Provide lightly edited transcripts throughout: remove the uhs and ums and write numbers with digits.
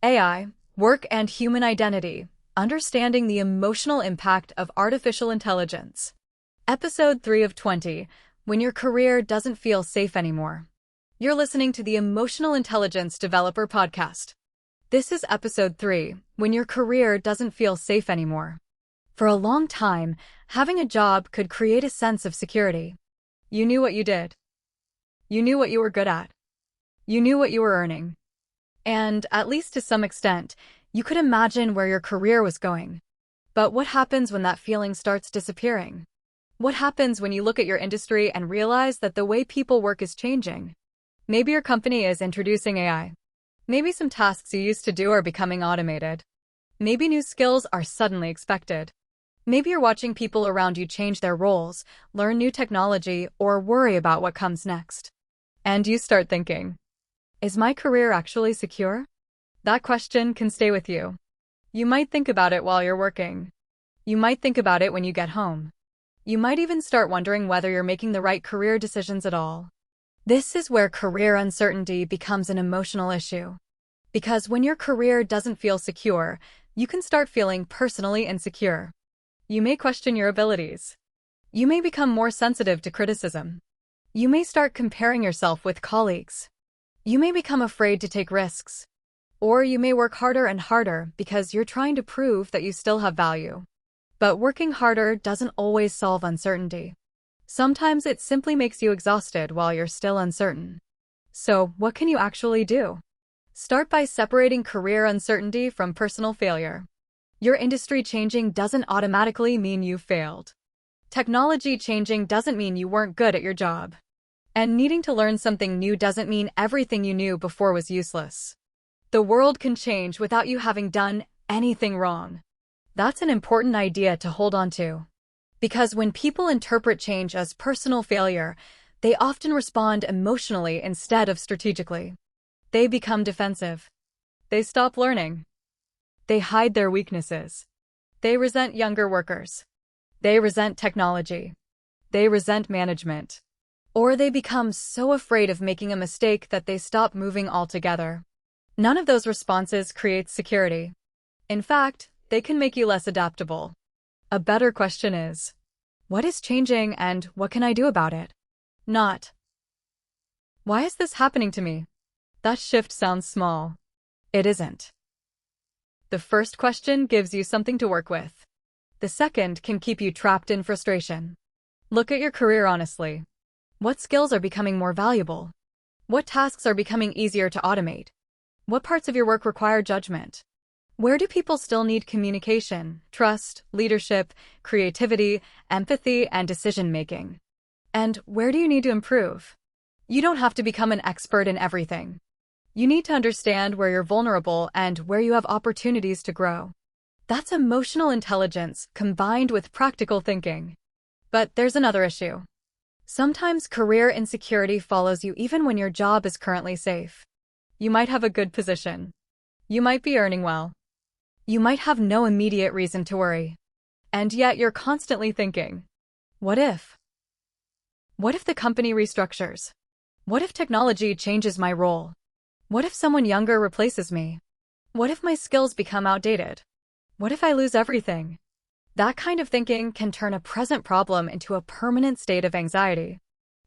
AI, Work and Human Identity, Understanding the Emotional Impact of Artificial Intelligence. Episode 3 of 20, When Your Career Doesn't Feel Safe Anymore. You're listening to the Emotional Intelligence Developer Podcast. This is Episode 3, When Your Career Doesn't Feel Safe Anymore. For a long time, having a job could create a sense of security. You knew what you did. You knew what you were good at. You knew what you were earning. And, at least to some extent, you could imagine where your career was going. But what happens when that feeling starts disappearing? What happens when you look at your industry and realize that the way people work is changing? Maybe your company is introducing AI. Maybe some tasks you used to do are becoming automated. Maybe new skills are suddenly expected. Maybe you're watching people around you change their roles, learn new technology, or worry about what comes next. And you start thinking, is my career actually secure? That question can stay with you. You might think about it while you're working. You might think about it when you get home. You might even start wondering whether you're making the right career decisions at all. This is where career uncertainty becomes an emotional issue. Because when your career doesn't feel secure, you can start feeling personally insecure. You may question your abilities. You may become more sensitive to criticism. You may start comparing yourself with colleagues. You may become afraid to take risks. Or you may work harder and harder because you're trying to prove that you still have value. But working harder doesn't always solve uncertainty. Sometimes it simply makes you exhausted while you're still uncertain. So, what can you actually do? Start by separating career uncertainty from personal failure. Your industry changing doesn't automatically mean you failed. Technology changing doesn't mean you weren't good at your job. And needing to learn something new doesn't mean everything you knew before was useless. The world can change without you having done anything wrong. That's an important idea to hold on to. Because when people interpret change as personal failure, they often respond emotionally instead of strategically. They become defensive. They stop learning. They hide their weaknesses. They resent younger workers. They resent technology. They resent management. Or they become so afraid of making a mistake that they stop moving altogether. None of those responses creates security. In fact, they can make you less adaptable. A better question is, what is changing and what can I do about it? Not, why is this happening to me? That shift sounds small. It isn't. The first question gives you something to work with. The second can keep you trapped in frustration. Look at your career honestly. What skills are becoming more valuable? What tasks are becoming easier to automate? What parts of your work require judgment? Where do people still need communication, trust, leadership, creativity, empathy, and decision-making? And where do you need to improve? You don't have to become an expert in everything. You need to understand where you're vulnerable and where you have opportunities to grow. That's emotional intelligence combined with practical thinking. But there's another issue. Sometimes career insecurity follows you even when your job is currently safe. You might have a good position. You might be earning well. You might have no immediate reason to worry. And yet you're constantly thinking, what if? What if the company restructures? What if technology changes my role? What if someone younger replaces me? What if my skills become outdated? What if I lose everything? That kind of thinking can turn a present problem into a permanent state of anxiety.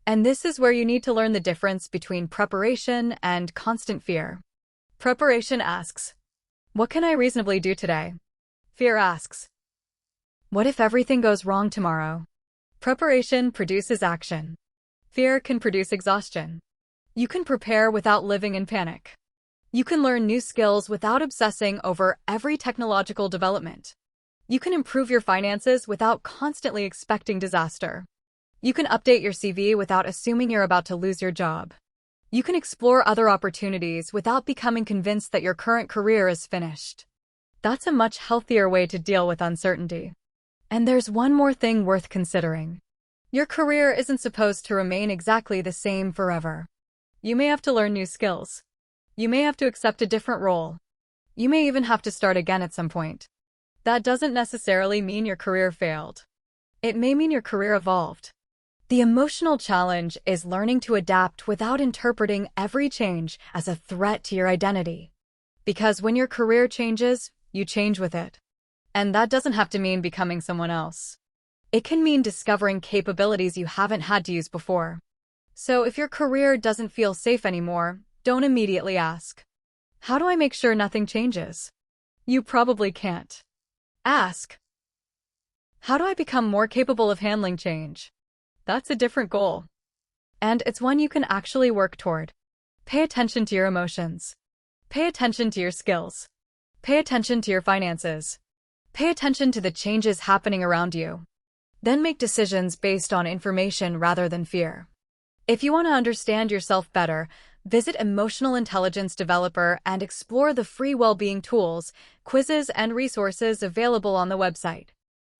And this is where you need to learn the difference between preparation and constant fear. Preparation asks, what can I reasonably do today? Fear asks, what if everything goes wrong tomorrow? Preparation produces action. Fear can produce exhaustion. You can prepare without living in panic. You can learn new skills without obsessing over every technological development. You can improve your finances without constantly expecting disaster. You can update your CV without assuming you're about to lose your job. You can explore other opportunities without becoming convinced that your current career is finished. That's a much healthier way to deal with uncertainty. And there's one more thing worth considering. Your career isn't supposed to remain exactly the same forever. You may have to learn new skills. You may have to accept a different role. You may even have to start again at some point. That doesn't necessarily mean your career failed. It may mean your career evolved. The emotional challenge is learning to adapt without interpreting every change as a threat to your identity. Because when your career changes, you change with it. And that doesn't have to mean becoming someone else. It can mean discovering capabilities you haven't had to use before. So if your career doesn't feel safe anymore, don't immediately ask, how do I make sure nothing changes? You probably can't. Ask, how do I become more capable of handling change? That's a different goal. And it's one you can actually work toward. Pay attention to your emotions. Pay attention to your skills. Pay attention to your finances. Pay attention to the changes happening around you. Then make decisions based on information rather than fear. If you want to understand yourself better, visit Emotional Intelligence Developer and explore the free well-being tools, quizzes, and resources available on the website.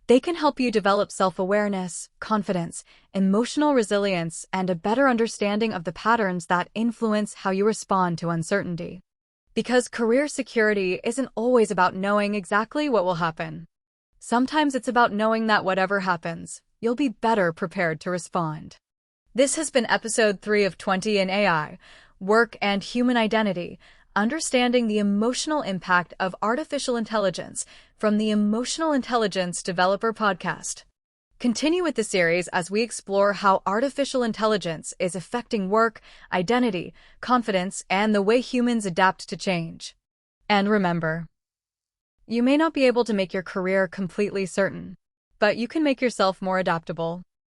They can help you develop self-awareness, confidence, emotional resilience, and a better understanding of the patterns that influence how you respond to uncertainty. Because career security isn't always about knowing exactly what will happen. Sometimes it's about knowing that whatever happens, you'll be better prepared to respond. This has been episode 3 of 20 in AI, Work and Human Identity, Understanding the Emotional Impact of Artificial Intelligence from the Emotional Intelligence Developer Podcast. Continue with the series as we explore how artificial intelligence is affecting work, identity, confidence, and the way humans adapt to change. And remember, you may not be able to make your career completely certain, but you can make yourself more adaptable.